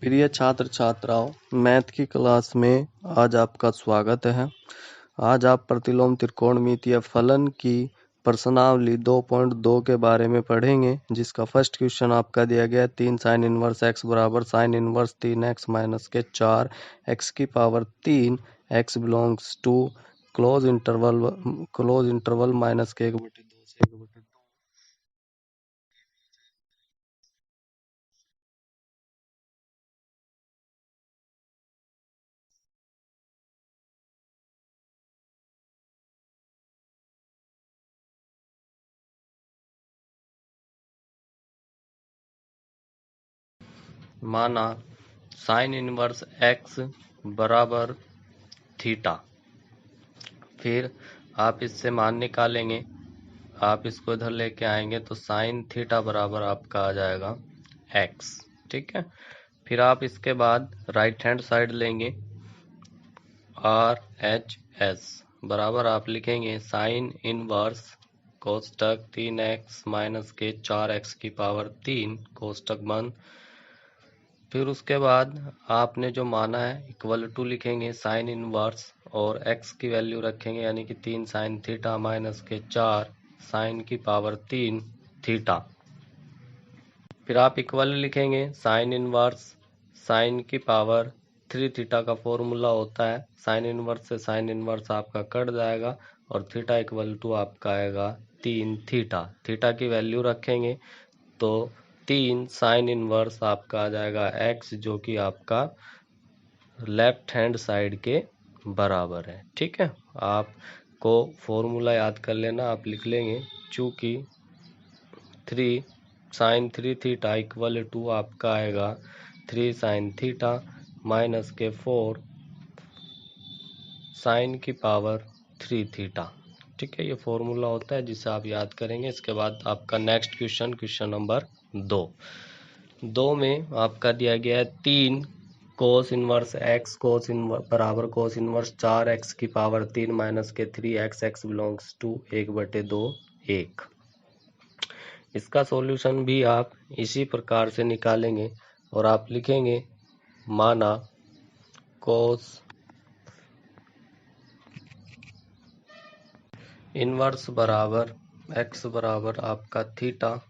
प्रिय छात्र छात्राओं, मैथ की क्लास में आज आपका स्वागत है। आज आप प्रतिलोम त्रिकोणमितीय फलन की प्रश्नावली 2.2 के बारे में पढ़ेंगे, जिसका फर्स्ट क्वेश्चन आपका दिया गया है 3 sin इनवर्स x बराबर sin इनवर्स 3x माइनस के 4 x की power 3 x belongs to close interval minus के 1/2 से 1/2। माना साइन इनवर्स x बराबर थीटा। फिर आप इससे मान निकालेंगे, आप इसको इधर लेके आएंगे तो साइन थीटा बराबर आपका आ जाएगा x। ठीक है। फिर आप इसके बाद राइट हैंड साइड लेंगे, आर एच एस बराबर आप लिखेंगे साइन इनवर्स कोष्टक 3x माइनस के 4x की पावर 3 कोष्टक बंद। फिर उसके बाद आपने जो माना है इक्वल टू लिखेंगे साइन इनवर्स और x की वैल्यू रखेंगे, यानी कि 3 साइन थीटा माइनस के 4 साइन की पावर 3 थीटा। फिर आप इक्वल लिखेंगे साइन इनवर्स साइन की पावर 3 थीटा का फॉर्मूला होता है साइन इनवर्स से साइन इनवर्स आपका कट जाएगा और थीटा इक्वल टू आपका आएगा 3 थीटा। थीटा की वैल्यू रखेंगे तो 3 साइन इनवर्स आपका आ जाएगा x, जो कि आपका लेफ्ट हैंड साइड के बराबर है। ठीक है। आपको फॉर्मूला याद कर लेना, आप लिख लेंगे चूंकि 3 साइन 3 थीटा इक्वल टू आपका आएगा 3 साइन थीटा माइनस के 4 साइन की पावर 3 थीटा। ठीक है, ये फॉर्मूला होता है जिसे आप याद करेंगे। इसके बाद आपका नेक्स्ट क्वेश्चन नंबर 2 में आपका दिया गया है 3 cos inverse x cos inverse बराबर कोस इनवर्स 4x की पावर 3 माइनस के 3x x बिलोंग्स टू 1/2 1। इसका सॉल्यूशन भी आप इसी प्रकार से निकालेंगे और आप लिखेंगे माना कोस इनवर्स बराबर x बराबर आपका थीटा,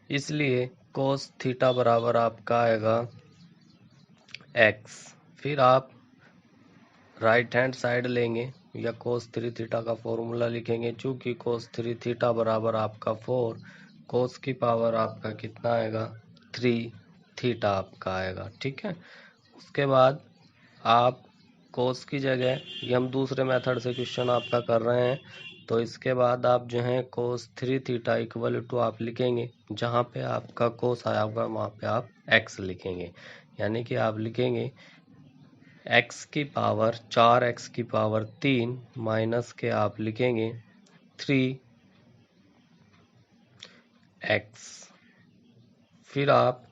इसलिए कोस थीटा बराबर आपका आएगा x। फिर आप राइट हैंड साइड लेंगे या कोस 3 थीटा का फॉर्मूला लिखेंगे, चूंकि कोस 3 थीटा बराबर आपका 4 कोस की पावर आपका कितना आएगा 3 थीटा आपका आएगा। ठीक है। उसके बाद आप कोस की जगह, ये हम दूसरे मेथड से क्वेश्चन आपका कर रहे हैं, तो इसके बाद आप जो है कोस 3 थीटा इक्वल टू आप लिखेंगे, जहाँ पे आपका कोस आया होगा वहाँ पे आप x लिखेंगे, यानी कि आप लिखेंगे x की पावर 4x की पावर 3 माइनस के आप लिखेंगे 3x। फिर आप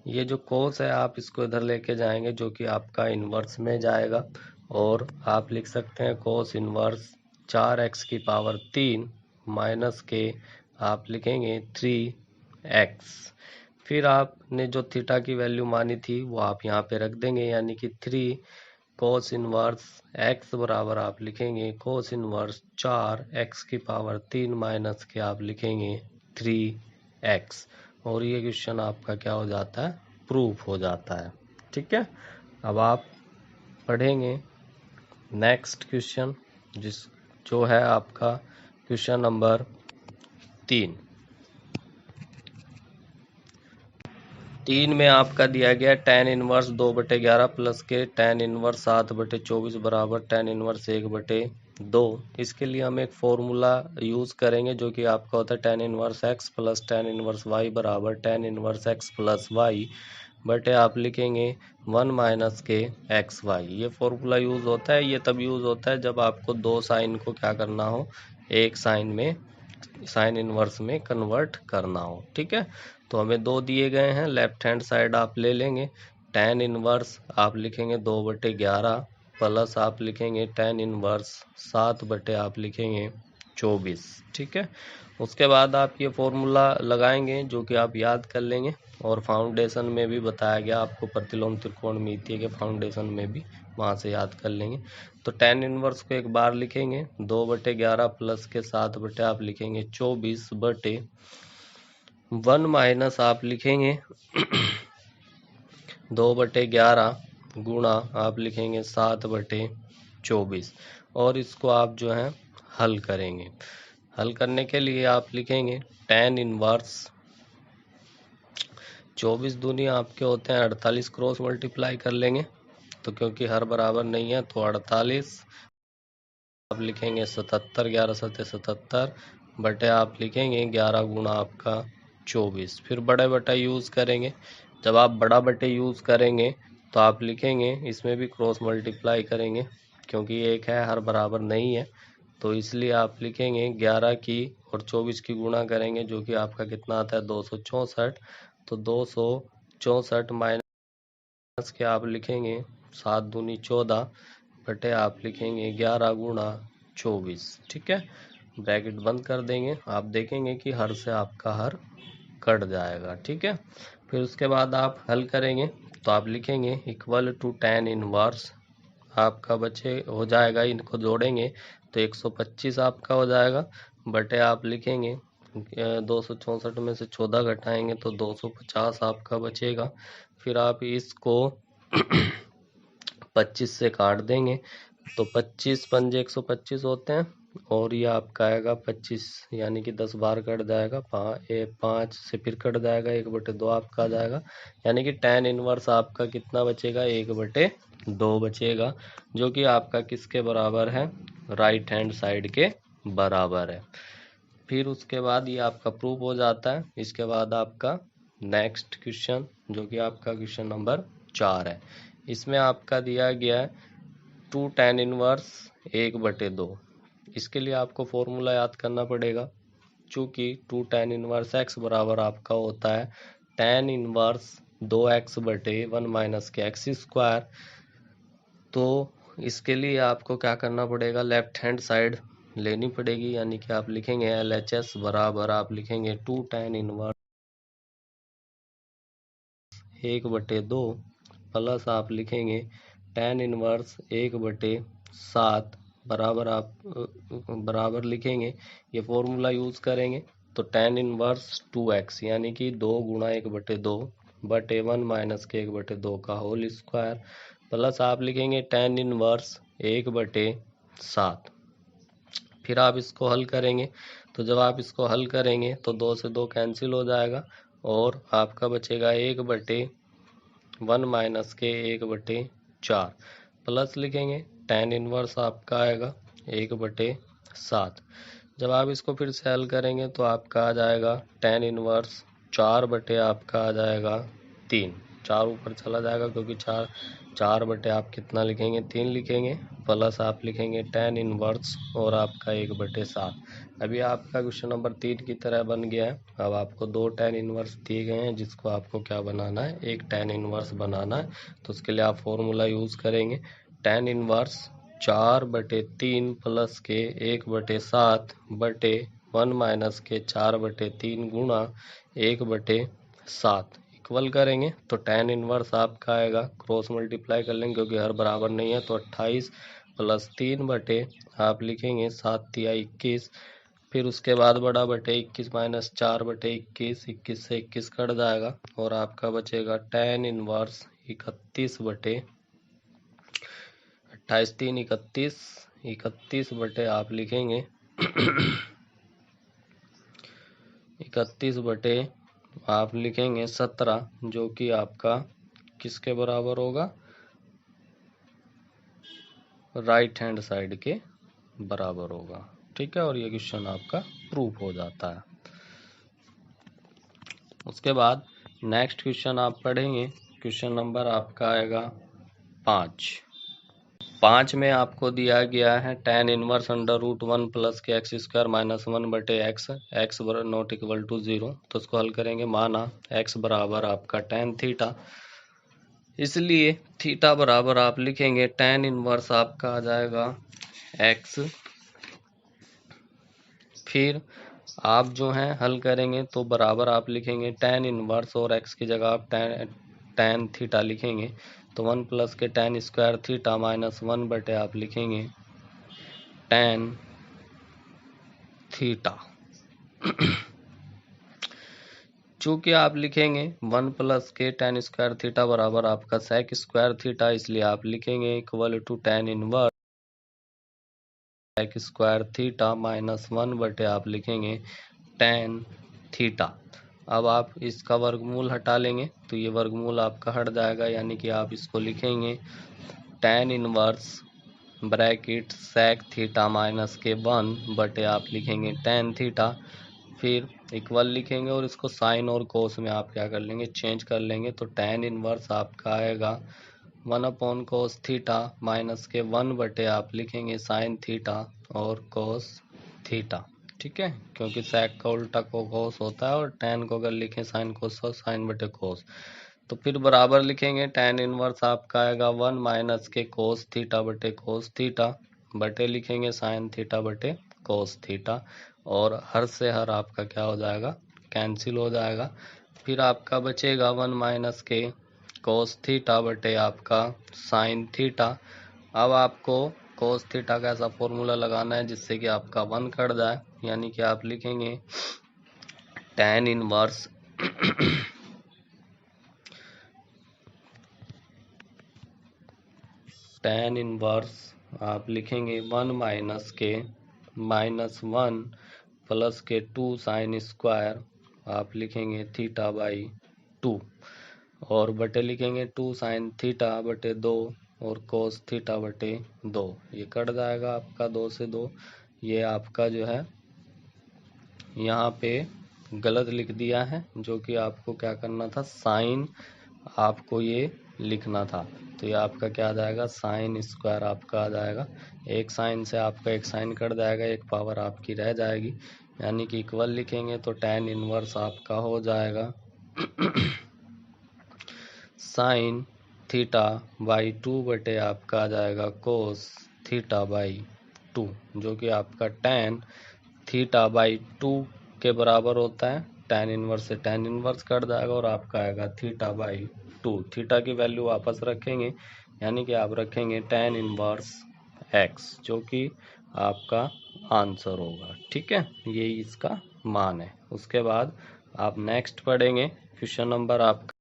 ये जो कोस है आप इसको इधर लेके जाएंगे, जो कि आपका इनवर्स में जाएगा, और आप लिख सकते हैं कोस इनवर्स 4x की पावर 3 माइनस के आप लिखेंगे 3x। फिर आपने जो थीटा की वैल्यू मानी थी वो आप यहाँ पे रख देंगे, यानी कि 3 कोस इनवर्स x बराबर आप लिखेंगे कोस इनवर्स 4x की पावर 3 माइनस के आप लिखेंगे 3x, और ये क्वेश्चन आपका क्या हो जाता है, प्रूफ हो जाता है। ठीक है। अब आप पढ़ेंगे नेक्स्ट क्वेश्चन, जो है आपका क्वेश्चन नंबर 3 में आपका दिया गया tan इनवर्स 2/11 प्लस के tan इनवर्स 7/24 बराबर tan इनवर्स 1/2। इसके लिए हम एक फॉर्मूला यूज करेंगे, जो कि आपका होता है tan inverse x plus tan inverse y बराबर tan inverse x plus y बटे आप लिखेंगे 1 माइनस के एक्स वाई। ये फॉर्मूला यूज होता है, ये तब यूज होता है जब आपको दो साइन को क्या करना हो, एक साइन में साइन इनवर्स में कन्वर्ट करना हो। ठीक है। तो हमें 2 दिए गए हैं, लेफ्ट हैंड साइड आप ले लेंगे, tan इनवर्स आप लिखेंगे 2/11 प्लस आप लिखेंगे tan इनवर्स 7 बटे आप लिखेंगे 24। ठीक है, उसके बाद आप ये फॉर्मूला लगाएंगे जो कि आप याद कर लेंगे, और फाउंडेशन में भी बताया गया आपको, प्रतिलोम त्रिकोणमितीय के फाउंडेशन में भी वहां से याद कर लेंगे। तो tan इनवर्स को एक बार लिखेंगे 2/11 प्लस के 7 आप लिखेंगे 24/1 माइनस आप लिखेंगे 2/11 गुणा आप लिखेंगे 7/24, और इसको आप जो है हल करेंगे। हल करने के लिए आप लिखेंगे tan इनवर्स 24 दूनी आपके होते हैं 48, क्रॉस मल्टीप्लाई कर लेंगे तो क्योंकि हर बराबर नहीं है तो 48 आप लिखेंगे 77, 11 सत्ते 77 बटे आप लिखेंगे 11 गुणा आपका 24। फिर बड़े बटा यूज करेंगे। जब आप बड़ा बटे यूज करेंगे तो आप लिखेंगे, इसमें भी क्रॉस मल्टीप्लाई करेंगे क्योंकि एक है हर बराबर नहीं है, तो इसलिए आप लिखेंगे 11 की और 24 की गुणा करेंगे जो कि आपका कितना आता है 264। तो 264 माइनस के आप लिखेंगे 7 दूनी 14 बटे आप लिखेंगे 11 गुणा 24। ठीक है, ब्रैकेट बंद कर देंगे। आप देखेंगे कि हर से आपका हर कट जाएगा। ठीक है, फिर उसके बाद आप हल करेंगे तो आप लिखेंगे इक्वल टू tan इनवर्स आपका बचे हो जाएगा, इनको जोड़ेंगे तो 125 आपका हो जाएगा बटे आप लिखेंगे 264 में से 14 घटाएंगे तो 250 आपका बचेगा। फिर आप इसको 25 से काट देंगे तो 25 पंजे 125 होते हैं, और ये आपका आएगा 25 यानी कि 10 बार कट जाएगा, 5 से फिर कट जाएगा 1/2 आपका आ जाएगा, यानी कि tan इनवर्स आपका कितना बचेगा 1/2 बचेगा, जो कि आपका किसके बराबर है, राइट हैंड साइड के बराबर है। फिर उसके बाद ये आपका प्रूफ हो जाता है। इसके बाद आपका नेक्स्ट क्वेश्चन जो कि आपका क्वेश्चन नंबर 4 है, इसमें आपका दिया गया है 2 tan इनवर्स 1/2। इसके लिए आपको फॉर्मूला याद करना पड़ेगा, चूंकि 2 tan इनवर्स x बराबर आपका होता है tan इनवर्स 2x/1 माइनस के x स्क्वायर। तो इसके लिए आपको क्या करना पड़ेगा, लेफ्ट हैंड साइड लेनी पड़ेगी, यानी कि आप लिखेंगे LHS बराबर आप लिखेंगे 2 tan इनवर्स 1/2 प्लस आप लिखेंगे tan इनवर्स 1/7 बराबर आप बराबर लिखेंगे, ये फॉर्मूला यूज करेंगे तो tan इनवर्स 2x यानी कि 2 गुणा 1/2 बटे 1 माइनस के 1/2 का होल स्क्वायर, प्लस आप लिखेंगे tan इनवर्स 1/7। फिर आप इसको हल करेंगे तो जब आप इसको हल करेंगे तो 2 से 2 कैंसिल हो जाएगा और आपका बचेगा 1/1 माइनस के 1/4 प्लस लिखेंगे tan इनवर्स आपका आएगा 1/7। जब आप इसको फिर से हल करेंगे तो आपका आ जाएगा tan इनवर्स 4 बटे आपका आ जाएगा 3, 4 ऊपर चला जाएगा क्योंकि 4 बटे आप कितना लिखेंगे 3 लिखेंगे, प्लस आप लिखेंगे tan इनवर्स और आपका 1/7। अभी आपका क्वेश्चन नंबर 3 की तरह बन गया है। अब आपको 2 tan इनवर्स दिए गए हैं जिसको आपको क्या बनाना है, एक tan इनवर्स बनाना है। तो उसके लिए आप फॉर्मूला यूज करेंगे tan इनवर्स 4/3 प्लस के 1/7 बटे 1 माइनस के 4/3 गुणा 1/7 इक्वल करेंगे तो tan इनवर्स आपका आएगा, क्रॉस मल्टीप्लाई कर लेंगे क्योंकि हर बराबर नहीं है, तो 28 प्लस 3 बटे आप लिखेंगे 7 या 21। फिर उसके बाद बड़ा बटे 21 माइनस 4/21, 21 से 21 कट जाएगा और आपका बचेगा tan इनवर्स 31 बटे 28 3 31, 31 बटे आप लिखेंगे 31 बटे आप लिखेंगे 17, जो कि आपका किसके बराबर होगा, राइट हैंड साइड के बराबर होगा। ठीक है, और ये क्वेश्चन आपका प्रूफ हो जाता है। उसके बाद नेक्स्ट क्वेश्चन आप पढ़ेंगे, क्वेश्चन नंबर आपका आएगा 5 में आपको दिया गया है tan इनवर्स √1 प्लस के x स्क्वायर माइनस 1 बटे x नॉट इक्वल टू 0। तो उसको हल करेंगे, माना x बराबर आपका tan थीटा, इसलिए थीटा बराबर आप लिखेंगे tan इनवर्स आपका आ जाएगा x फिर आप जो है हल करेंगे तो बराबर आप लिखेंगे tan इनवर्स, और x की जगह आप tan थीटा लिखेंगे तो 1 प्लस के tan स्क्वायर थीटा माइनस 1 बटे आप लिखेंगे tan थीटा। चूंकि आप लिखेंगे 1 प्लस के tan स्क्वायर थीटा बराबर आपका sec स्क्वायर थीटा, इसलिए आप लिखेंगे equal to tan inverse sec square theta minus 1 बटे आप लिखेंगे tan थीटा। अब आप इसका वर्गमूल हटा लेंगे तो ये वर्गमूल आपका हट जाएगा, यानी कि आप इसको लिखेंगे tan inverse bracket sec theta minus के 1 बटे आप लिखेंगे tan थीटा, फिर इक्वल लिखेंगे और इसको साइन और कोस में आप क्या कर लेंगे, चेंज कर लेंगे। तो tan इनवर्स आपका आएगा 1 अपॉन कोस थीटा माइनस के 1 बटे आप लिखेंगे साइन थीटा और कोस थीटा। ठीक है, क्योंकि sec का उल्टा को कोस होता है और tan को अगर लिखें साइन कोस और साइन बटे कोस, तो फिर बराबर लिखेंगे tan इनवर्स आपका आएगा 1 माइनस के कोस थीटा बटे कोस थीटा बटे लिखेंगे साइन थीटा बटे कोस थीटा, और हर से हर आपका क्या हो जाएगा, कैंसिल हो जाएगा। फिर आपका बचेगा 1 माइनस के कोस थीटा बटे आपका साइन थीटा। अब आपको कोस थीटा का ऐसा फॉर्मूला लगाना है जिससे कि आपका 1 कट जाए, यानी कि आप लिखेंगे tan इनवर्स tan इनवर्स आप लिखेंगे 1 माइनस के माइनस 1 प्लस के 2 साइन स्क्वायर आप लिखेंगे थीटा बाई 2, और बटे लिखेंगे 2 साइन थीटा बटे 2 और कोस थीटा बटे 2। ये कट जाएगा आपका 2 से 2। ये आपका जो है यहाँ पे गलत लिख दिया है, जो कि आपको क्या करना था, साइन आपको ये लिखना था। तो ये आपका क्या आ जाएगा, साइन स्क्वायर आपका आ जाएगा। एक साइन से आपका एक साइन कट जाएगा, एक पावर आपकी रह जाएगी, यानी कि इक्वल लिखेंगे तो tan इनवर्स आपका हो जाएगा साइन थीटा बाई 2 बटे आपका आ जाएगा कोस थीटा बाई 2, जो कि आपका tan थीटा बाई 2 के बराबर होता है। tan इनवर्स से tan इनवर्स कट जाएगा और आपका आएगा थीटा बाई 2। थीटा की वैल्यू वापस रखेंगे, यानी कि आप रखेंगे tan इनवर्स x, जो कि आपका आंसर होगा। ठीक है, ये इसका मान है। उसके बाद आप नेक्स्ट पढ़ेंगे क्वेश्चन नंबर आपका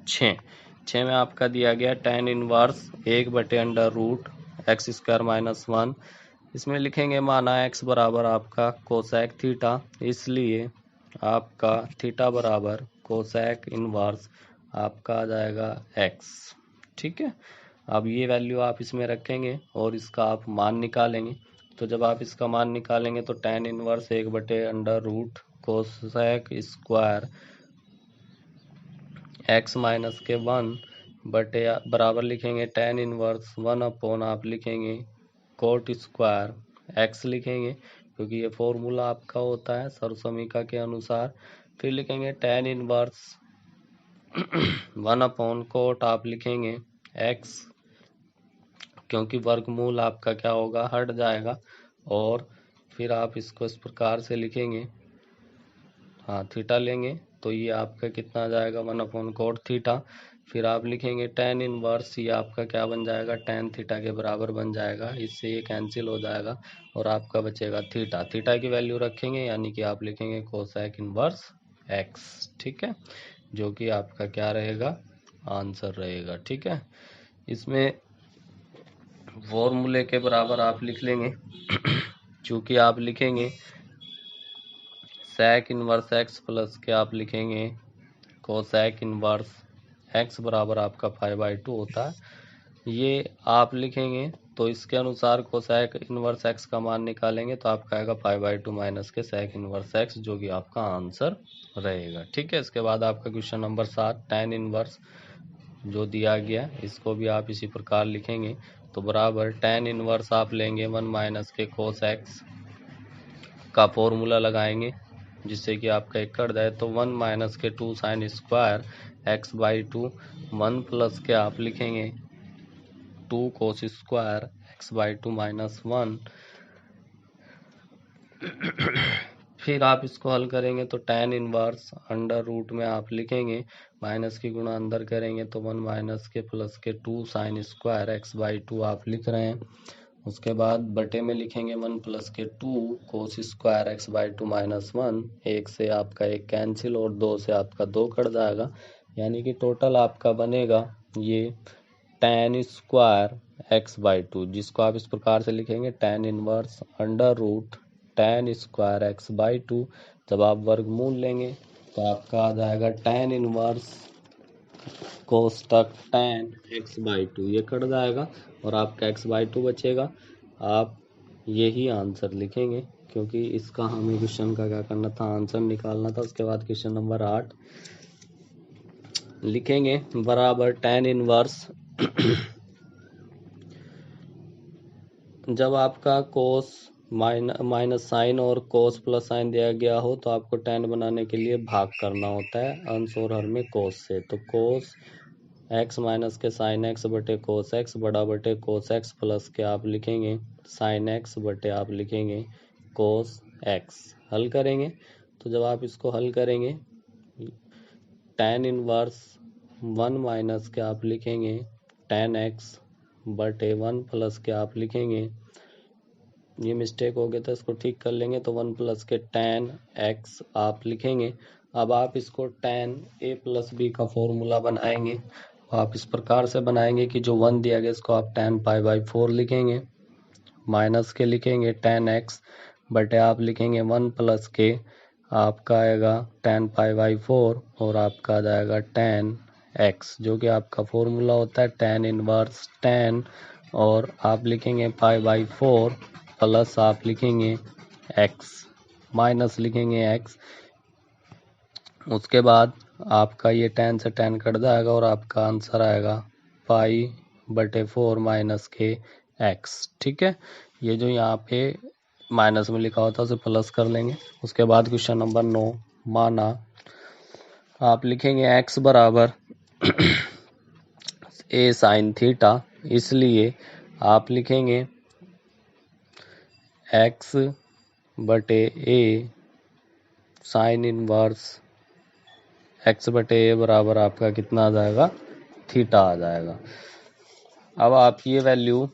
6 में आपका दिया गया tan इनवर्स 1 बटे under root x square minus 1। इसमें लिखेंगे माना x बराबर आपका कोसेक थीटा, इसलिए आपका थीटा बराबर कोसेक इनवर्स आपका आ जाएगा x। ठीक है, अब ये वैल्यू आप इसमें रखेंगे और इसका आप मान निकालेंगे। तो जब आप इसका मान निकालेंगे तो tan इनवर्स 1 बटे under root cosec square x minus के 1 बटे बराबर लिखेंगे tan इनवर्स 1 अपॉन आप लिखेंगे कोट स्क्वायर x लिखेंगे, क्योंकि ये फॉर्मूला आपका होता है सर्वसमीका के अनुसार। फिर लिखेंगे tan इनवर्स 1 अपॉन कोट आप लिखेंगे x, क्योंकि वर्गमूल आपका क्या होगा, हट जाएगा। और फिर आप इसको इस प्रकार से लिखेंगे, हाँ थीटा लेंगे तो ये आपका कितना आ जाएगा 1 अपॉन कोट थीटा। फिर आप लिखेंगे tan इनवर्स, ये आपका क्या बन जाएगा, tan थीटा के बराबर बन जाएगा, इससे ये कैंसिल हो जाएगा और आपका बचेगा थीटा। थीटा की वैल्यू रखेंगे, यानी कि आप लिखेंगे कोसेक इनवर्स x। ठीक है, जो कि आपका क्या रहेगा, आंसर रहेगा। ठीक है, इसमें फॉर्मूले के बराबर आप लिख लेंगे चूंकि आप लिखेंगे sec इनवर्स x प्लस के आप लिखेंगे कोसेक इनवर्स x बराबर आपका 5/2 होता है। ये आप लिखेंगे तो इसके अनुसार कोसेक इनवर्स x का मान निकालेंगे तो आपका आएगा 5/2 माइनस के sec इनवर्स x, जो कि आपका आंसर रहेगा। ठीक है, इसके बाद आपका क्वेश्चन नंबर 7 tan इनवर्स जो दिया गया इसको भी आप इसी प्रकार लिखेंगे। तो बराबर tan इनवर्स आप लेंगे 1 माइनस के कोस x का फॉर्मूला लगाएंगे, जिससे कि आपका एक कट जाए तो 1 माइनस के 2 sine square x by 2, 1 plus के आप लिखेंगे 2 cos square x by 2 minus 1 फिर आप इसको हल करेंगे तो tan इनवर्स अंडर रूट में आप लिखेंगे, माइनस की गुणा अंदर करेंगे तो 1 माइनस के प्लस के 2 साइन स्क्वायर x/2 आप लिख रहे हैं। उसके बाद बटे में लिखेंगे 1 प्लस के 2 कोस स्क्वायर x/2 माइनस 1, 1 से आपका 1 कैंसिल और 2 से आपका 2 कट जाएगा, यानी कि टोटल आपका बनेगा ये tan स्क्वायर x/2, जिसको आप इस प्रकार से लिखेंगे tan inverse under root tan square x/2। जब आप वर्गमूल लेंगे तो आपका आ जाएगा tan इनवर्स कोष्टक tan x/2, ये कट जाएगा और आपका x/2 बचेगा। आप यही आंसर लिखेंगे, क्योंकि इसका हमें क्वेश्चन का क्या करना था, आंसर निकालना था। उसके बाद क्वेश्चन नंबर 8 लिखेंगे बराबर tan इनवर्स जब आपका कोस माइनस साइन और कोस प्लस साइन दिया गया हो तो आपको tan बनाने के लिए भाग करना होता है अंश और हर में कोस से। तो कोस x माइनस के साइन x बटे कोस x बड़ा बटे कोस x प्लस के आप लिखेंगे साइन x बटे आप लिखेंगे कोस x। हल करेंगे तो जब आप इसको हल करेंगे tan इनवर्स 1 माइनस के आप लिखेंगे tan x बटे 1 प्लस के आप लिखेंगे, ये मिस्टेक हो गया था, इसको ठीक कर लेंगे तो 1 प्लस के tan x आप लिखेंगे। अब आप इसको tan a प्लस b का फॉर्मूला बनाएंगे। आप इस प्रकार से बनाएंगे कि जो 1 दिया गया इसको आप tan π/4 लिखेंगे, माइनस के लिखेंगे tan x बटे आप लिखेंगे 1 प्लस के आपका आएगा tan π/4 और आपका आ जाएगा tan x, जो कि आपका फॉर्मूला होता है tan इनवर्स tan और आप लिखेंगे π/4 प्लस आप लिखेंगे x माइनस लिखेंगे x। उसके बाद आपका ये tan से tan कट जाएगा और आपका आंसर आएगा π/4 माइनस के x। ठीक है, ये जो यहाँ पे माइनस में लिखा होता है उसे प्लस कर लेंगे। उसके बाद क्वेश्चन नंबर 9 माना आप लिखेंगे x बराबर a साइन थीटा, इसलिए आप लिखेंगे x बटे a साइन इनवर्स x बटे a बराबर आपका कितना आ जाएगा, थीटा आ जाएगा। अब आप ये वैल्यू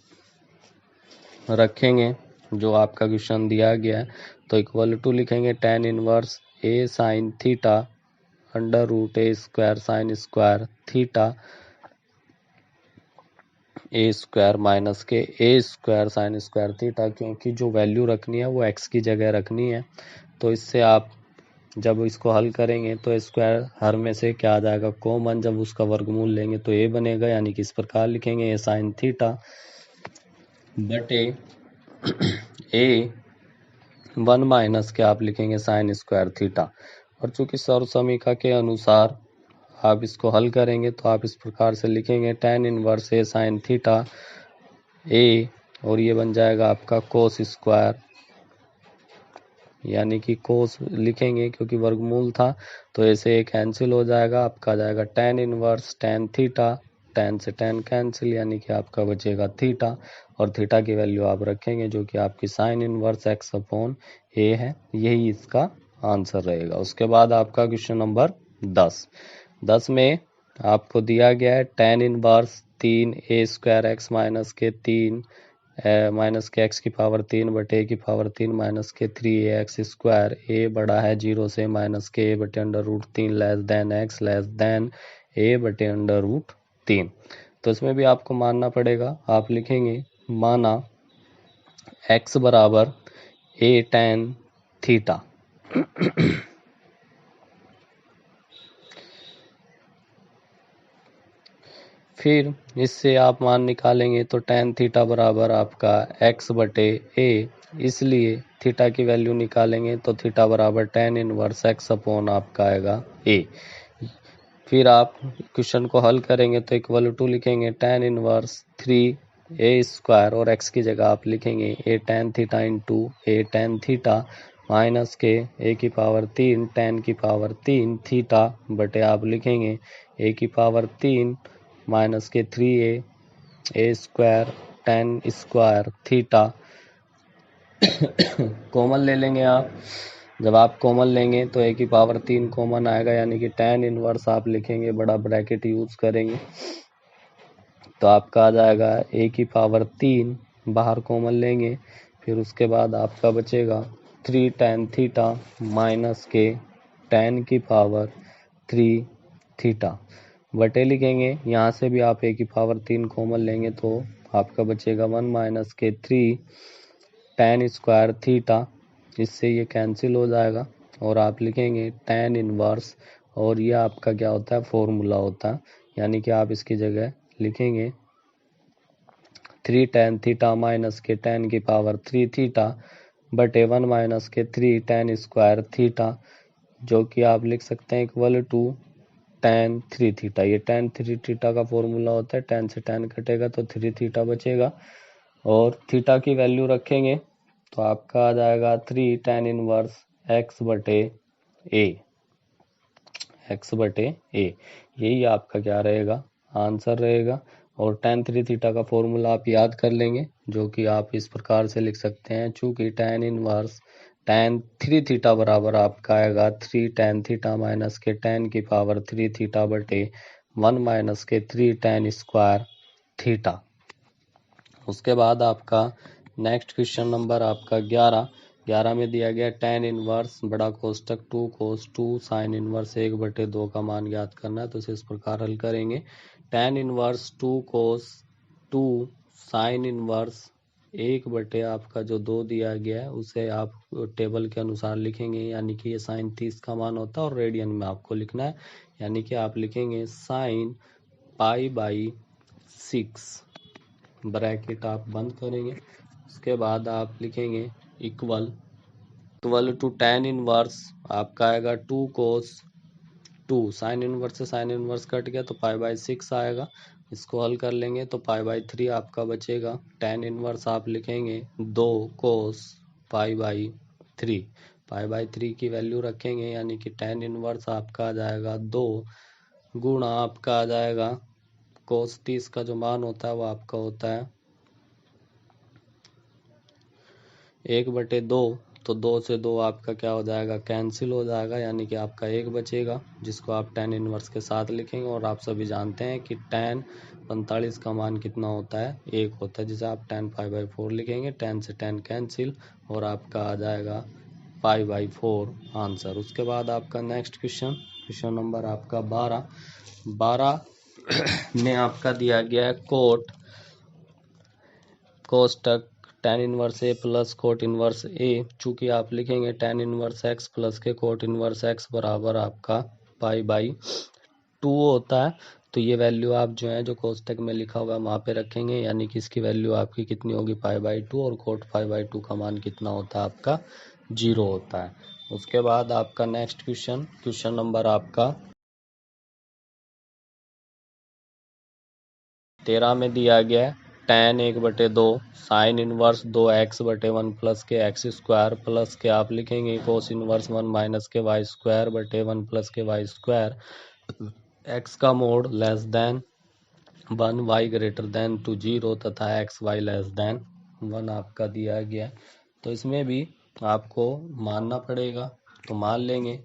रखेंगे जो आपका क्वेश्चन दिया गया है, तो इक्वल टू लिखेंगे tan inverse a sine theta under root a square sine square theta a square minus के a square sine square theta, क्योंकि जो वैल्यू रखनी है वो x की जगह रखनी है। तो इससे आप जब इसको हल करेंगे तो स्क्वायर हर में से क्या आ जाएगा कॉमन, जब उसका वर्गमूल लेंगे तो a बनेगा, यानी कि इस प्रकार लिखेंगे a साइन थीटा बटे a 1 माइनस के आप लिखेंगे साइन स्क्वायर थीटा। और चूंकि सर्व समीकरण के अनुसार आप इसको हल करेंगे तो आप इस प्रकार से लिखेंगे tan inverse a sine theta a और ये बन जाएगा आपका कोस स्क्वायर, यानी कि कोस लिखेंगे क्योंकि वर्गमूल था तो ऐसे एक कैंसिल हो जाएगा, आपका आ जाएगा tan inverse tan theta, tan से tan कैंसिल, यानी कि आपका बचेगा थीटा और थीटा की वैल्यू आप रखेंगे जो कि आपकी sign inverse x upon a है, यही इसका आंसर रहेगा। उसके बाद आपका क्वेश्चन नंबर 10 में आपको दिया गया है tan inverse 3 a square x minus के 3 माइनस के x की पावर 3 बटे a की पावर 3 माइनस के 3ax स्क्वायर, a बड़ा है 0 से माइनस के a बटे under root 3 less than x less than a बटे अंडर रूट 3। तो इसमें भी आपको मानना पड़ेगा, आप लिखेंगे माना x बराबर a tan थीटा फिर इससे आप मान निकालेंगे तो tan थीटा बराबर आपका x बटे a, इसलिए थीटा की वैल्यू निकालेंगे तो थीटा बराबर tan इनवर्स x अपॉन आपका आएगा a। फिर आप क्वेश्चन को हल करेंगे तो इक्वल टू लिखेंगे tan इनवर्स 3a स्क्वायर और x की जगह आप लिखेंगे a tan theta into a tan theta minus के a की पावर 3 tan की पावर 3 थीटा बटे आप लिखेंगे a की पावर 3 माइनस के 3a square tan square theta common ले लेंगे आप। जब आप कॉमन लेंगे तो a की पावर 3 कॉमन आएगा, यानी कि tan इनवर्स आप लिखेंगे, बड़ा ब्रैकेट यूज करेंगे तो आपका आ जाएगा a की पावर 3, बाहर कॉमन लेंगे, फिर उसके बाद आपका बचेगा 3 tan थीटा माइनस के tan की पावर 3 थीटा बटे लिखेंगे। यहाँ से भी आप a की पावर 3 कॉमन लेंगे तो आपका बचेगा 1 माइनस के 3 tan स्क्वायर थीटा, इससे ये कैंसिल हो जाएगा और आप लिखेंगे tan इनवर्स, और ये आपका क्या होता है, फॉर्मूला होता है, यानी कि आप इसकी जगह लिखेंगे 3 tan थीटा माइनस के tan की पावर 3 थीटा बटे 1 माइनस के 3 tan स्क्वायर थीटा, जो कि आप लिख सकते हैं इक्वल टू tan 3 थीटा। ये tan 3 थीटा का फॉर्मूला होता है, tan से tan कटेगा तो 3 थीटा बचेगा, और थीटा की वैल्यू रखेंगे तो आपका आ जाएगा 3 tan इनवर्स x बटे a, यही आपका क्या रहेगा, आंसर रहेगा। और tan 3 थीटा का फॉर्मूला आप याद कर लेंगे, जो कि आप इस प्रकार से लिख सकते हैं, चूंकि tan इनवर्स tan 3 थीटा बराबर आपका आएगा 3 tan थीटा माइनस के tan की पावर 3 थीटा बटे 1 माइनस के 3 tan स्क्वायर थीटा। उसके बाद आपका नेक्स्ट क्वेश्चन नंबर आपका 11 में दिया गया tan इनवर्स बड़ा कोष्टक 2 cos 2 sin इनवर्स 1/2 का मान ज्ञात करना है, तो इसे इस प्रकार हल करेंगे। tan inverse 2 cos 2 sin inverse 1/, आपका जो 2 दिया गया है उसे आप टेबल के अनुसार लिखेंगे, यानी कि ये sin 30 का मान होता है और रेडियन में आपको लिखना है, यानी कि आप लिखेंगे sin π/6, ब्रैकेट आप बंद करेंगे। उसके बाद आप लिखेंगे इक्वल टू tan इनवर्स आपका आएगा 2 cos 2, साइन इनवर्स से साइन इनवर्स कट गया तो π/6 आएगा, इसको हल कर लेंगे तो π/3 आपका बचेगा। tan इनवर्स आप लिखेंगे 2 cos π/3, π/3 की वैल्यू रखेंगे, यानी कि tan इनवर्स आपका आ जाएगा 2 गुणा आपका आ जाएगा cos 30 का जो मान होता है वो आपका होता है 1/2, तो 2 से 2 आपका क्या हो जाएगा, कैंसिल हो जाएगा, यानी कि आपका 1 बचेगा, जिसको आप tan इनवर्स के साथ लिखेंगे। और आप सभी जानते हैं कि tan 45 का मान कितना होता है, 1 होता है, जिसे आप tan π/4 लिखेंगे, tan से tan कैंसिल और आपका आ जाएगा π/4 आंसर। उसके बाद आपका नेक्स्ट क्वेश्चन नंबर आपका 12 में आपका दिया गया है कोष्टक tan इनवर्स ए प्लस कोट इनवर्स ए, चूंकि आप लिखेंगे tan इनवर्स x प्लस के कोट इनवर्स x बराबर आपका π/2 होता है, तो ये वैल्यू आप जो है जो कोष्टक में लिखा हुआ है वहाँ पे रखेंगे, यानी कि इसकी वैल्यू आपकी कितनी होगी, π/2, और कोट π/2 का मान कितना होता है आपका 0 होता है। उसके बाद आपका नेक्स्ट क्वेश्चन नंबर आपका 13 में दिया गया है tan 1/2 sine inverse 2x/1 plus के x स्क्वायर प्लस के आप लिखेंगे कोस इनवर्स 1 माइनस के y स्क्वायर बटे 1 प्लस के y स्क्वायर, x का mod less than 1, y greater than to 0 तथा x y लेस देन 1 आपका दिया गया है। तो इसमें भी आपको मानना पड़ेगा, तो मान लेंगे,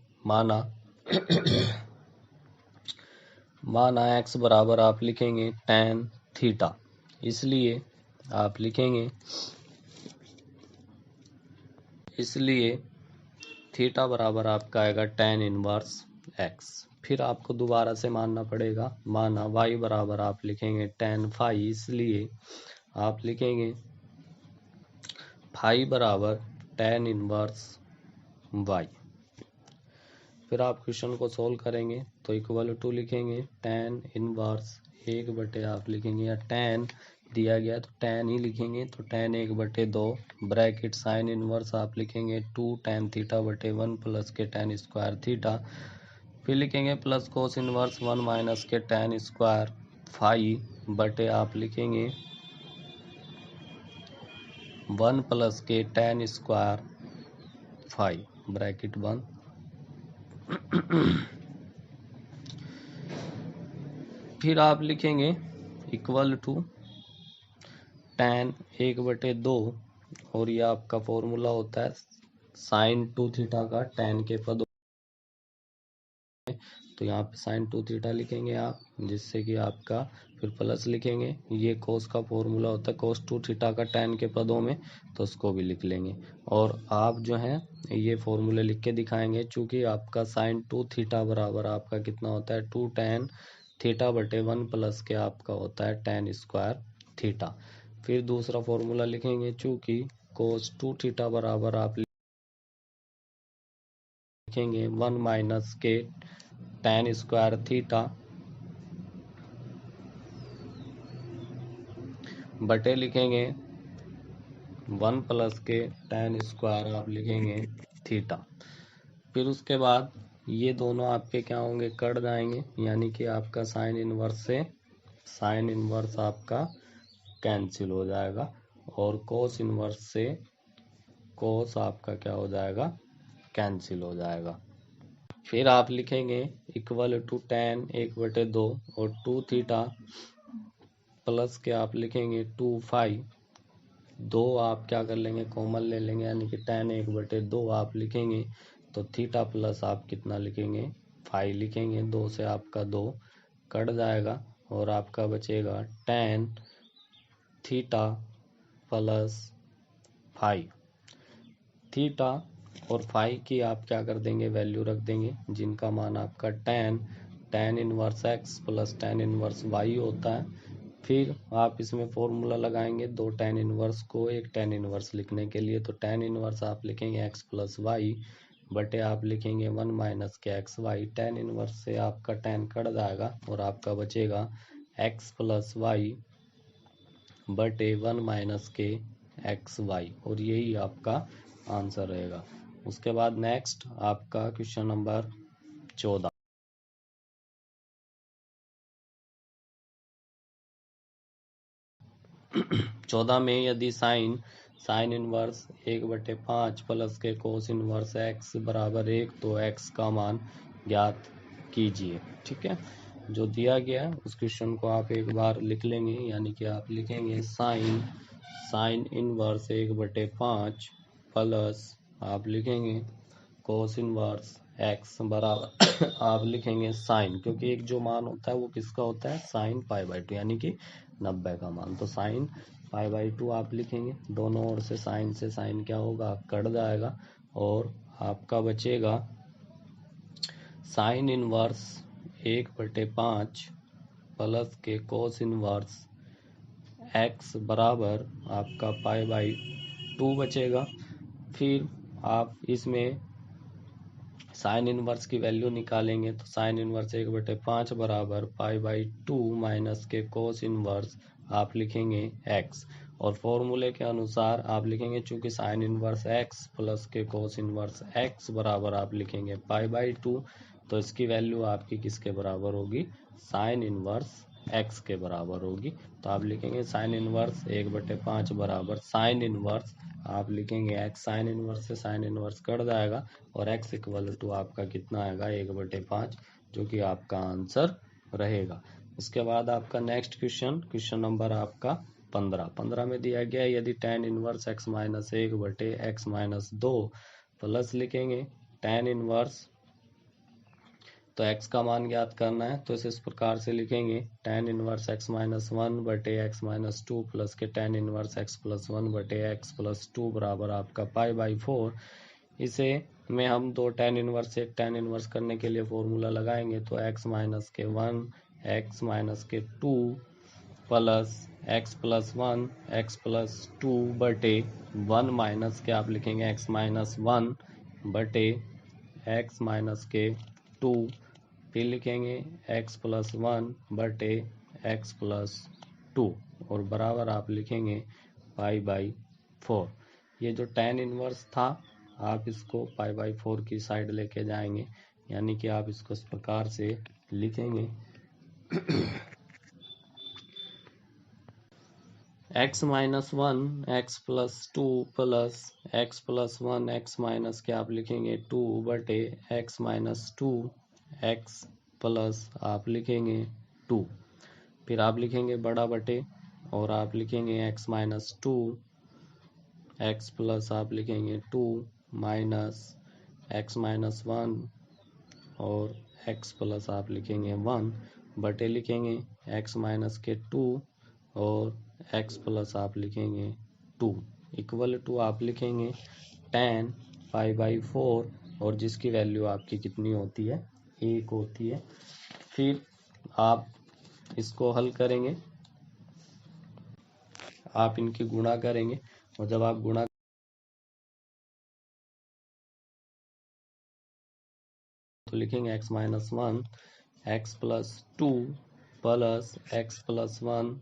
माना x बराबर आप लिखेंगे tan थीटा, इसलिए आप लिखेंगे थीटा बराबर आपका आएगा tan इनवर्स x। फिर आपको दोबारा से मानना पड़ेगा, माना y बराबर आप लिखेंगे tan फाई, इसलिए आप लिखेंगे फाई बराबर tan इनवर्स y। फिर आप क्वेश्चन को सोल्व करेंगे तो इक्वल टू लिखेंगे tan इनवर्स 1/, आप लिखेंगे, या tan दिया गया तो tan ही लिखेंगे, तो tan 1/2 ब्रैकेट साइन इनवर्स आप लिखेंगे 2 tan थीटा बटे 1 प्लस के tan स्क्वायर थीटा, फिर लिखेंगे प्लस कोस इनवर्स 1 माइनस के tan स्क्वायर फाई बटे आप लिखेंगे 1 प्लस के tan स्क्वायर फाई, ब्रैकेट बंद। फिर आप लिखेंगे इक्वल टू tan 1/2 और ये आपका फॉर्मूला होता है साइन 2 थीटा का tan के पदों में। तो यहाँ पे साइन 2 थीटा लिखेंगे आप, जिससे कि आपका फिर प्लस लिखेंगे। ये कोस का फॉर्मूला होता है कोस 2 थीटा का tan के पदों में, तो उसको भी लिख लेंगे। और आप जो है ये फॉर्मूले लिख के दिखाएंगे, चूंकि आपका साइन 2 थीटा बराबर आपका कितना होता है 2 tan थीटा बटे 1 प्लस के आपका होता है tan स्क्वायर थीटा। फिर दूसरा फॉर्मूला लिखेंगे, चूंकि कोस 2 थीटा बराबर आप लिखेंगे 1 माइनस के tan स्क्वायर थीटा बटे लिखेंगे 1 प्लस के tan स्क्वायर आप लिखेंगे थीटा। फिर उसके बाद ये दोनों आपके क्या होंगे, कट जाएंगे, यानी कि आपका साइन इनवर्स से साइन इनवर्स आपका कैंसिल हो जाएगा, और कोस इनवर्स से कोस आपका क्या हो जाएगा, कैंसिल हो जाएगा। फिर आप लिखेंगे इक्वल टू tan 1/2 और 2 थीटा प्लस के आप लिखेंगे 2 फाई। दो आप क्या कर लेंगे, कॉमन ले लेंगे, यानी कि tan 1/2 आप लिखेंगे, तो थीटा प्लस आप कितना लिखेंगे, फाई लिखेंगे। 2 से आपका 2 कट जाएगा और आपका बचेगा tan theta plus phi. Theta और फाई की आप क्या कर देंगे, वैल्यू रख देंगे, जिनका मान आपका tan inverse x plus tan inverse y होता है। फिर आप इसमें फॉर्मूला लगाएंगे दो tan इनवर्स को एक tan इनवर्स लिखने के लिए। तो tan इनवर्स आप लिखेंगे x प्लस वाई बटे आप लिखेंगे 1 माइनस के एक्स वाई। tan इनवर्स से आपका tan कट जाएगा और आपका बचेगा x प्लस वाई बटे 1 माइनस के एक्स वाई, और यही आपका आंसर रहेगा। उसके बाद नेक्स्ट आपका क्वेश्चन नंबर 14। 14 में यदि साइन इनवर्स 1/5 प्लस के कोस इनवर्स x बराबर 1, तो x का मान ज्ञात कीजिए। ठीक है, जो दिया गया है उस क्वेश्चन को आप एक बार लिख लेंगे, यानी कि आप लिखेंगे साइन इनवर्स 1/5 प्लस आप लिखेंगे कोस इनवर्स x बराबर आप लिखेंगे साइन, क्योंकि एक जो मान होता है वो किसका होता है, साइन π/2, यानी कि 90 का मान। तो साइन π/2 आप लिखेंगे, दोनों ओर से साइन क्या होगा, कट जाएगा, और आपका बचेगा साइन इनवर्स 1/5 प्लस के कोस इनवर्स x बराबर आपका π/2 बचेगा। फिर आप इसमें साइन इनवर्स की वैल्यू निकालेंगे, तो साइन इनवर्स 1/5 बराबर π/2 माइनस के कोस इनवर्स आप लिखेंगे x, और फॉर्मूले के अनुसार आप लिखेंगे, चूंकि साइन इनवर्स x प्लस के कोस इनवर्स x बराबर आप लिखेंगे π/2, तो इसकी वैल्यू आपकी किसके बराबर होगी, साइन इनवर्स x के बराबर होगी। तो आप लिखेंगे साइन इनवर्स 1/5 बराबर साइन इनवर्स आप लिखेंगे x, साइन इनवर्स से साइन इनवर्स कट जाएगा, और x इक्वल टू आपका कितना आएगा 1/5, जो कि आपका आंसर रहेगा। उसके बाद आपका नेक्स्ट क्वेश्चन नंबर आपका 15 में दिया गया है, यदि tan inverse x minus 1/x minus 2 plus लिखेंगे tan इनवर्स, तो x का मान ज्ञात करना है, तो इसे इस प्रकार से लिखेंगे tan inverse x minus 1/x minus 2 plus के tan inverse x plus 1/x plus 2 बराबर आपका π/4। इसे में हम दो tan इनवर्स से एक tan इनवर्स करने के लिए फॉर्मूला लगाएंगे, तो x माइनस के 1 x माइनस के 2 plus x plus 1 x plus 2 बटे 1 माइनस के आप लिखेंगे x माइनस 1 बटे x माइनस के 2, फिर लिखेंगे x प्लस 1 बटे x प्लस 2, और बराबर आप लिखेंगे π/4। ये जो tan इनवर्स था आप इसको π/4 की साइड लेके जाएंगे, यानी कि आप इसको इस प्रकार से लिखेंगे x minus 1 x plus 2 plus x plus 1 x minus के आप लिखेंगे 2 बटे x माइनस 2 x प्लस आप लिखेंगे 2, फिर आप लिखेंगे बड़ा बटे, और आप लिखेंगे x माइनस 2 एक्स प्लस आप लिखेंगे 2 माइनस एक्स माइनस 1 और x प्लस आप लिखेंगे 1 बटे लिखेंगे x माइनस के 2 और x प्लस आप लिखेंगे 2 इक्वल टू आप लिखेंगे tan पाई बाई 4 और जिसकी वैल्यू आपकी कितनी होती है 1 होती है। फिर आप इसको हल करेंगे, आप इनकी गुणा करेंगे और जब आप गुणा तो लिखेंगे x minus 1 x plus 2 plus x plus 1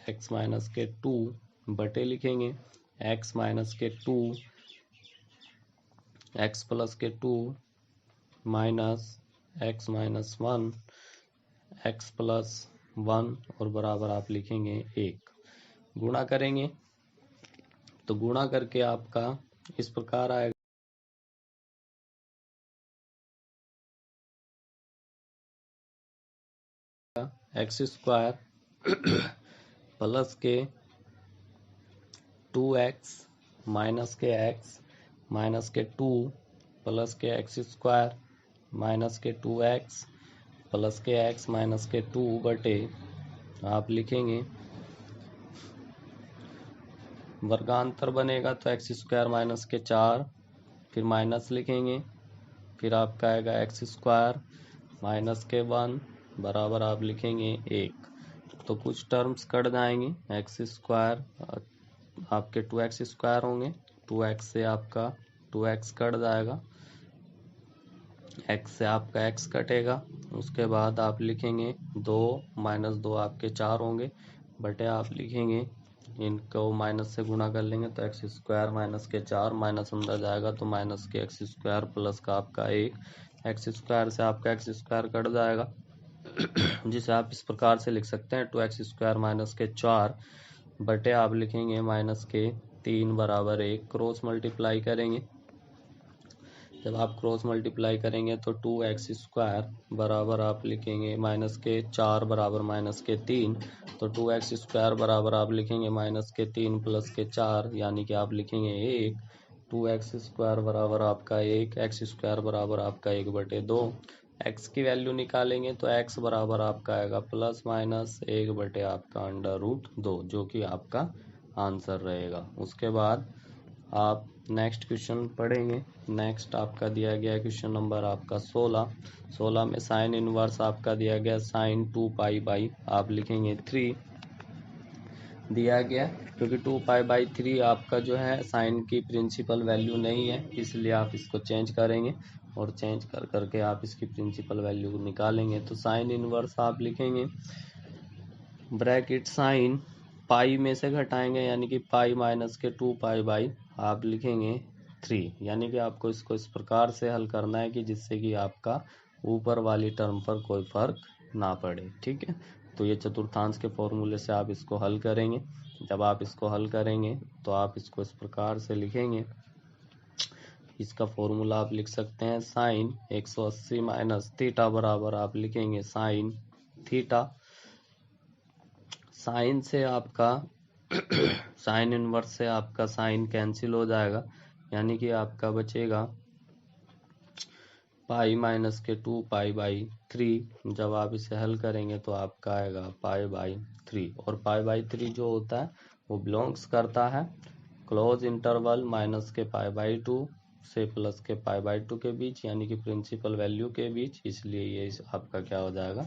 x minus के 2 बटे लिखेंगे x माइनस के 2 एक्स प्लस के 2 minus x minus 1 x plus 1 और बराबर आप लिखेंगे 1। गुणा करेंगे तो गुणा करके आपका इस प्रकार आएगा एक्स स्क्वायर प्लस के 2x माइनस के x माइनस के 2 प्लस के एक्स स्क्वायर माइनस के 2x प्लस के x माइनस के 2 बटे आप लिखेंगे वर्गांतर बनेगा तो एक्स स्क्वायर माइनस के 4 फिर माइनस लिखेंगे फिर आपका आएगा एक्स स्क्वायर माइनस के 1 बराबर आप लिखेंगे 1। तो कुछ टर्म्स कट जाएंगे एक्स स्क्वायर आपके 2x स्क्वायर होंगे 2x से आपका 2x कट जाएगा x से आपका x कटेगा उसके बाद आप लिखेंगे 2 माइनस 2 आपके 4 होंगे बटे आप लिखेंगे इनको माइनस से गुणा कर लेंगे तो एक्स स्क्वायर माइनस के 4 माइनस अंदर जाएगा तो माइनस के एक्स स्क्वायर प्लस का आपका 1 एक्स स्क्वायर से आपका एक्स स्क्वायर कट जाएगा जिसे आप इस प्रकार से लिख सकते हैं 2x स्क्वायर माइनस के 4 बटे आप लिखेंगे माइनस के 3 बराबर 1। क्रॉस मल्टीप्लाई करेंगे जब आप क्रॉस मल्टीप्लाई करेंगे तो 2x स्क्वायर बराबर आप लिखेंगे माइनस के 4 बराबर माइनस के 3 तो 2x स्क्वायर बराबर आप लिखेंगे माइनस के 3 प्लस के 4 यानी कि आप लिखेंगे 1। 2x स्क्वायर बराबर आपका 1 एक्स स्क्वायर बराबर आपका 1 बटे 2 x की वैल्यू निकालेंगे तो x बराबर आपका आएगा प्लस माइनस 1 बटे आपका अंडर रूट 2 जो कि आपका आंसर रहेगा। उसके बाद आप नेक्स्ट क्वेश्चन पढ़ेंगे। नेक्स्ट आपका दिया गया क्वेश्चन नंबर आपका 16 में साइन इनवर्स आपका दिया गया साइन 2 पाई बाई आप लिखेंगे 3 दिया गया क्योंकि 2 पाई बाई 3 आपका जो है साइन की प्रिंसिपल वैल्यू नहीं है इसलिए आप इसको चेंज करेंगे और चेंज कर करके आप इसकी प्रिंसिपल वैल्यू निकालेंगे तो साइन इनवर्स आप लिखेंगे ब्रैकेट साइन पाई में से घटाएंगे यानी कि पाई माइनस के 2 पाई बाई आप लिखेंगे 3 यानी कि आपको इसको इस प्रकार से हल करना है कि जिससे कि आपका ऊपर वाली टर्म पर कोई फर्क ना पड़े। ठीक है तो ये चतुर्थांश के फॉर्मूले से आप इसको हल करेंगे। जब आप इसको हल करेंगे तो आप इसको इस प्रकार से लिखेंगे इसका फॉर्मूला आप लिख सकते हैं साइन 180 माइनस थीटा बराबर आप लिखेंगे साइन थीटा। साइन से आपका साइन इनवर्स से आपका साइन कैंसिल हो जाएगा यानी कि आपका बचेगा पाई माइनस के 2 पाई बाई 3। जब आप इसे हल करेंगे तो आपका आएगा पाई बाई 3 और पाई बाई 3 जो होता है वो बिलोंग्स करता है क्लोज इंटरवल माइनस के पाई बाई 2 से प्लस के पाई बाई 2 के बीच यानी कि प्रिंसिपल वैल्यू के बीच इसलिए ये आपका क्या हो जाएगा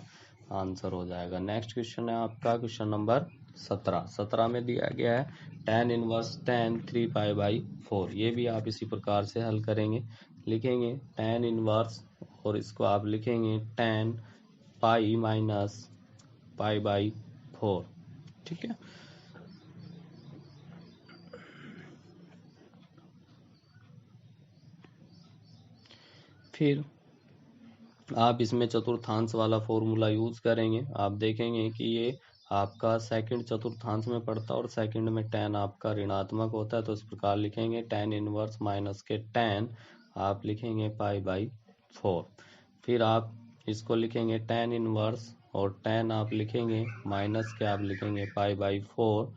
आंसर हो जाएगा। नेक्स्ट क्वेश्चन है आपका क्वेश्चन नंबर 17 में दिया गया है tan inverse tan 3 pi by 4 ये भी आप इसी प्रकार से हल करेंगे लिखेंगे tan इनवर्स और इसको आप लिखेंगे tan pi minus pi by 4। ठीक है फिर आप इसमें चतुर्थांश वाला फॉर्मूला यूज करेंगे। आप देखेंगे कि ये आपका सेकंड चतुर्थांश में पड़ता है और सेकंड में tan आपका ऋणात्मक होता है तो इस प्रकार लिखेंगे tan इनवर्स माइनस के tan आप लिखेंगे पाई बाई 4। फिर आप इसको लिखेंगे tan इनवर्स और tan आप लिखेंगे माइनस के आप लिखेंगे पाई बाई 4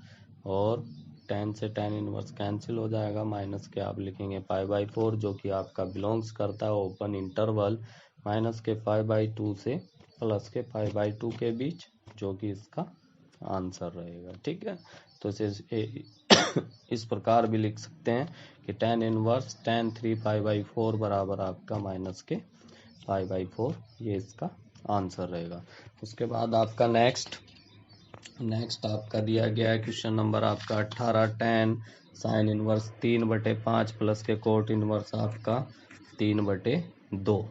और 10 से tan इनवर्स कैंसिल हो जाएगा, माइनस के आप लिखेंगे π/4 जो कि आपका बिलोंग्स करता है ओपन इंटरवल माइनस के π/2 से प्लस के π/2 के बीच, जो कि इसका आंसर रहेगा। ठीक है, तो इसे इस प्रकार भी लिख सकते हैं कि tan इनवर्स tan 3 π/4 बराबर आपका माइनस के π/4, ये इसका आंसर रहेगा। उसके बाद आपका नेक्स्ट आपका दिया गया है क्वेश्चन नंबर आपका 18, tan साइन इनवर्स 3/5 प्लस के कोट इनवर्स आपका 3/2।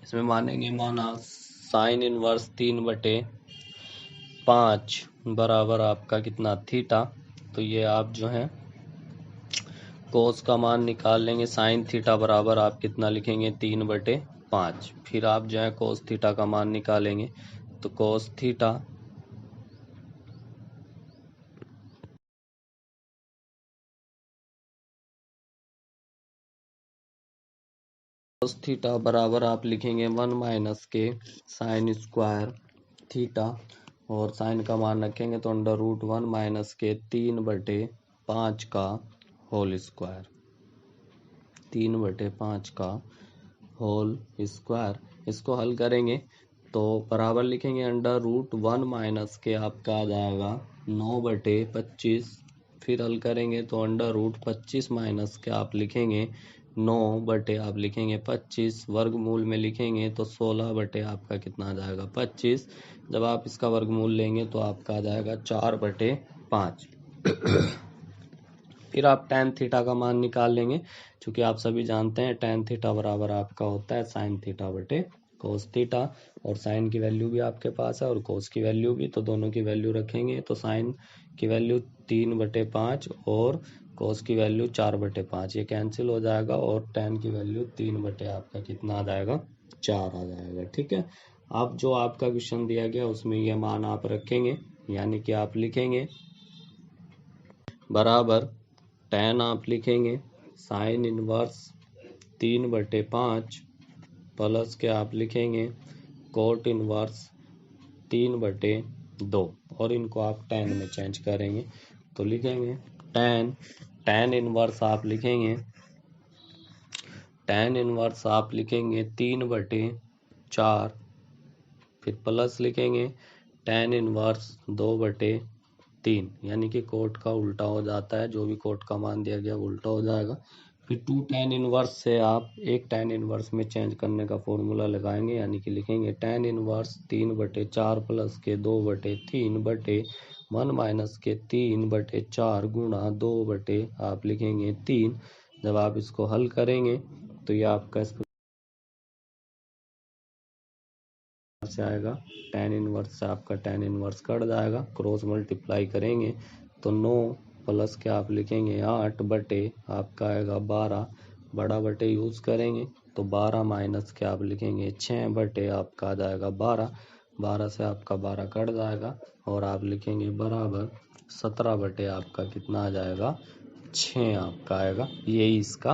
इसमें मानेंगे माना साइन इनवर्स 3/5 बराबर आपका कितना थीटा, तो ये आप जो है कोस का मान निकाल लेंगे। साइन थीटा बराबर आप कितना लिखेंगे 3/5, फिर आप जो है कोस थीटा का मान निकालेंगे, तो कोस थीटा बराबर आप लिखेंगे 1 माइनस के साइन स्क्वायर थीटा, और साइन का मान रखेंगे तो √1 माइनस के 3/5 का होल स्क्वायर, 3/5 का होल स्क्वायर। इसको हल करेंगे तो बराबर लिखेंगे √1 माइनस के आपका आ जाएगा 9/25, फिर हल करेंगे तो √25 माइनस के आप लिखेंगे 9 आप लिखेंगे 25, वर्गमूल में लिखेंगे तो 16 आपका कितना आ जाएगा 25। जब आप इसका वर्गमूल लेंगे तो आपका आ जाएगा 4/5। फिर आप tan थीटा का मान निकाल लेंगे, क्योंकि आप सभी जानते हैं tan थीटा बराबर आपका होता है sin थीटा बटे cos थीटा, और sin की वैल्यू भी आपके पास है और cos की वैल्यू भी, तो दोनों की वैल्यू रखेंगे तो sin की वैल्यू 3/5 और cos की वैल्यू 4/5, ये कैंसिल हो जाएगा और tan की वैल्यू 3 आपका कितना आ जाएगा 4 आ जाएगा। ठीक है, अब जो आपका क्वेश्चन दिया गया उसमें ये मान आप रखेंगे, यानी कि आप लिखेंगे बराबर tan आप लिखेंगे साइन इनवर्स 3/5 प्लस के आप लिखेंगे कोट इनवर्स 3/2, और इनको आप tan में चेंज करेंगे तो लिखेंगे tan इनवर्स आप लिखेंगे 3/4, फिर प्लस लिखेंगे tan इनवर्स 2/3, यानी कि कोट का उल्टा हो जाता है, जो भी कोट का मान दिया गया उल्टा हो जाएगा। फिर 2 tan इनवर्स से आप एक tan इनवर्स में चेंज करने का फॉर्मूला लगाएंगे, यानी कि लिखेंगे tan इनवर्स 3/4 प्लस के 2/3/1 माइनस के 3/4 गुणा 2 आप लिखेंगे 3। जब आप इसको हल करेंगे तो ये आपका से आएगा, tan इनवर्स से आपका tan इनवर्स कट जाएगा, क्रॉस मल्टीप्लाई करेंगे तो 9 प्लस के आप लिखेंगे 8 आपका आएगा 12, बड़ा बटे यूज करेंगे तो 12 माइनस के आप लिखेंगे 6 आपका आ जाएगा 12 से आपका 12 कट जाएगा और आप लिखेंगे बराबर 17 आपका कितना आ जाएगा 6 आपका आएगा, यही इसका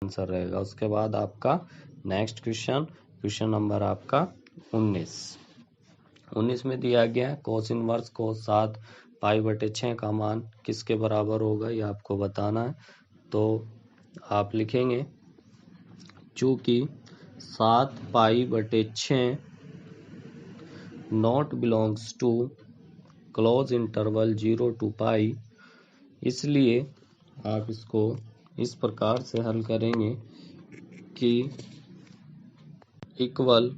आंसर रहेगा। उसके बाद आपका नेक्स्ट क्वेश्चन नंबर आपका 19 में दिया गया है कोस इनवर्स कोस 7 π/6 का मान किसके बराबर होगा, ये आपको बताना है। तो आप लिखेंगे चूंकि 7 π/6 not belongs to close interval 0 to π, इसलिए आप इसको इस प्रकार से हल करेंगे कि इक्वल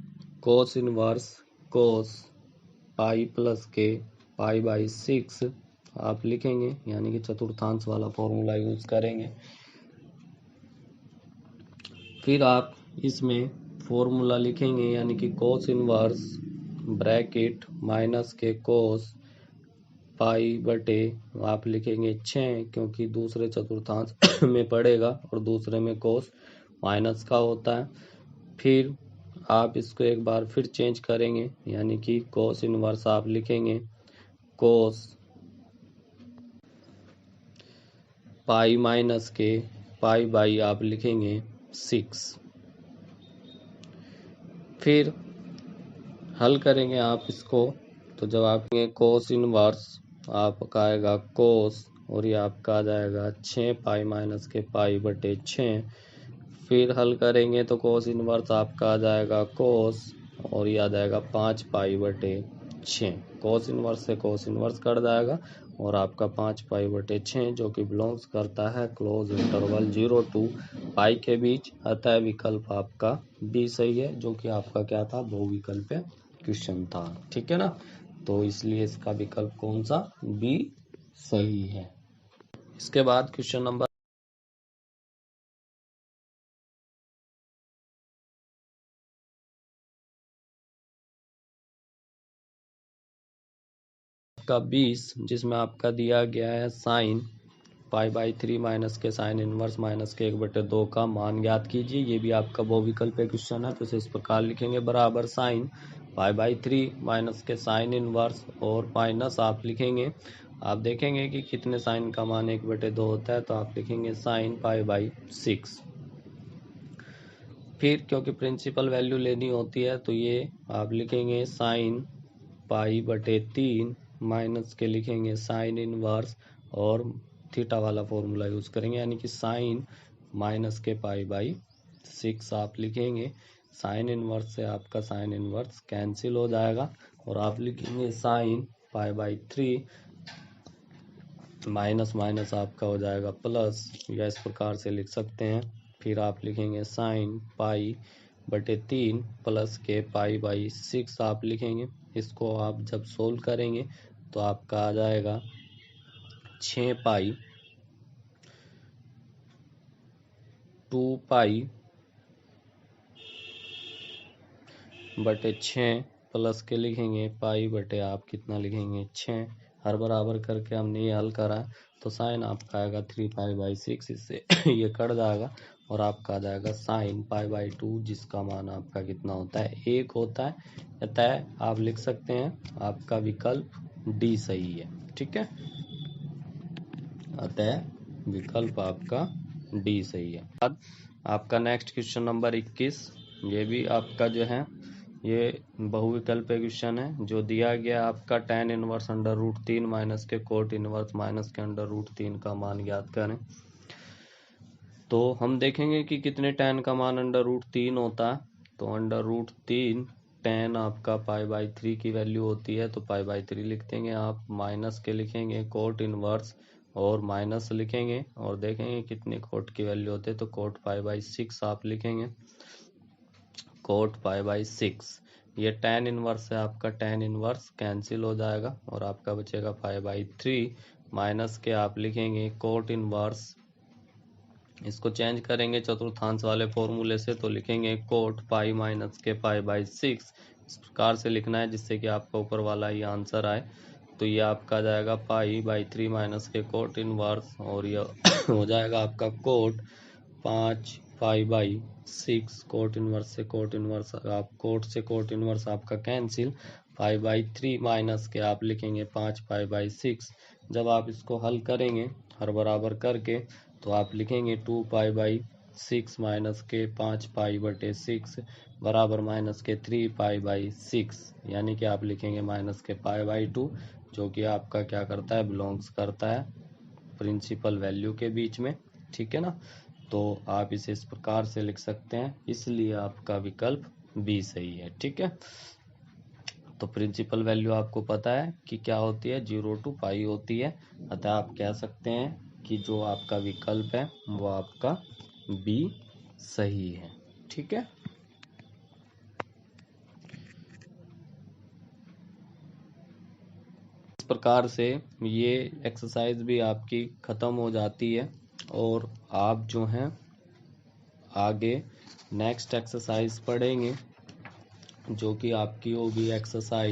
कोस इनवर्स कोस पाई प्लस के π/6 आप लिखेंगे, यानी कि चतुर्थांश वाला फॉर्मूला यूज करेंगे। फिर आप इसमें फॉर्मूला लिखेंगे, यानी कि कोस इनवर्स ब्रैकेट माइनस के कोस π/, आप लिखेंगे 6, क्योंकि दूसरे चतुर्थांश में पड़ेगा और दूसरे में कोस माइनस का होता है। फिर आप इसको एक बार फिर चेंज करेंगे, यानी कि कोस इनवर्स आप लिखेंगे कोस पाई माइनस के π/, आप लिखेंगे 6। फिर हल करेंगे आप इसको, तो जब आप कोस इनवर्स आपका आएगा कोस, और ये आपका आ जाएगा 6 पाई माइनस के पाई बटे 6। फिर हल करेंगे तो कोस इनवर्स आपका आ जाएगा कोस, और ये आ जाएगा 5 पाई बटे 6। कोस इनवर्स से कोस इनवर्स कट जाएगा, और आपका 5 पाई बटे 6 जो कि बिलोंग्स करता है क्लोज इंटरवल 0 टू पाई के बीच। अतः विकल्प आपका बी सही है, जो कि आपका क्या था, बहुविकल्पीय क्वेश्चन था। ठीक है ना, तो इसलिए इसका विकल्प कौन सा, बी सही है। इसके बाद क्वेश्चन नंबर का 20, जिसमें आपका दिया गया है साइन पाई बाई 3 माइनस के साइन इनवर्स माइनस के 1/2 का मान ज्ञात कीजिए। ये भी आपका बहुविकल्पीय क्वेश्चन है, तो इसे इस प्रकार लिखेंगे, बराबर साइन पाई बाई 3 माइनस के साइन इनवर्स, और माइनस आप लिखेंगे, आप देखेंगे कि कितने साइन का मान 1/2 होता है, तो आप लिखेंगे साइन पाई बाई 6। फिर क्योंकि प्रिंसिपल वैल्यू लेनी होती है, तो ये आप लिखेंगे साइन पाई बटे 3 माइनस के लिखेंगे साइन इनवर्स, और थीटा वाला फॉर्मूला यूज करेंगे, यानी कि साइन माइनस के पाई बाई 6 आप लिखेंगे। साइन इनवर्स से आपका साइन इनवर्स कैंसिल हो जाएगा, और आप लिखेंगे sine pi by 3 minus minus आपका हो जाएगा प्लस, या इस प्रकार से लिख सकते हैं। फिर आप लिखेंगे साइन पाई बटे 3 प्लस के पाई बाई 6 आप लिखेंगे। इसको आप जब सोल्व करेंगे तो आपका आ जाएगा 6 पाई 2 पाई बटे 6 प्लस के लिखेंगे पाई बटे आप कितना लिखेंगे 6। हर बराबर करके हमने ये हल करा है, तो साइन आपका आएगा 3 पाई बाई 6, इससे ये कट जाएगा, और आपका आ जाएगा साइन पाई बाई 2, जिसका मान आपका कितना होता है, 1 होता है। अतः आप लिख सकते हैं आपका विकल्प डी सही है। ठीक है, अतः विकल्प आपका डी सही है। अब आपका नेक्स्ट क्वेश्चन नंबर 21, ये भी आपका जो है ये बहुविकल्पीय क्वेश्चन है। जो दिया गया आपका tan inverse under root 3 minus के कोट इनवर्स माइनस के अंडर रूट 3 का मान ज्ञात करें। तो हम देखेंगे कि कितने tan का मान अंडर रूट 3 होता है। तो अंडर रूट 3 tan आपका पाई बाई 3 की वैल्यू होती है, तो पाई बाई 3 लिख देंगे आप, माइनस के लिखेंगे कोट इनवर्स, और माइनस लिखेंगे, और देखेंगे कितने कोट की वैल्यू होते हैं, तो कोट पाई बाई 6 आप लिखेंगे, कोट पाई बाई 6। ये tan इनवर्स है, आपका tan इनवर्स कैंसिल हो जाएगा, और आपका बचेगा पाई बाई 3 माइनस के आप लिखेंगे कोट इनवर्स। इसको चेंज करेंगे चतुर्थांश वाले फॉर्मूले से, तो लिखेंगे कोट पाई माइनस के पाई बाई 6। इस प्रकार से लिखना है जिससे कि आपका ऊपर वाला ये आंसर आए। तो ये आपका जाएगा पाई बाई 3 माइनस के कोट इनवर्स, और ये हो जाएगा आपका cot 5 pi by 6। Cot inverse से कोट इनवर्स, आप कोट से कोट इनवर्स आपका कैंसिल, पाई बाई 3 माइनस के आप लिखेंगे 5 पाई बाई 6। जब आप इसको हल करेंगे हर बराबर करके, तो आप लिखेंगे 2 पाई बाई 6 माइनस के 5 पाई बटे 6 बराबर माइनस के 3 पाई बाई 6, यानी कि आप लिखेंगे माइनस के पाई बाई 2, जो कि आपका क्या करता है, बिलोंग्स करता है प्रिंसिपल वैल्यू के बीच में। ठीक है ना, तो आप इसे इस प्रकार से लिख सकते हैं, इसलिए आपका विकल्प बी सही है। ठीक है, तो प्रिंसिपल वैल्यू आपको पता है कि क्या होती है, 0 टू पाई होती है। अतः आप कह सकते हैं कि जो आपका विकल्प है वो आपका बी सही है। ठीक है, इस प्रकार से ये एक्सरसाइज भी आपकी खत्म हो जाती है, और आप जो हैं आगे नेक्स्ट एक्सरसाइज पढ़ेंगे, जो कि आपकी होगी एक्सरसाइज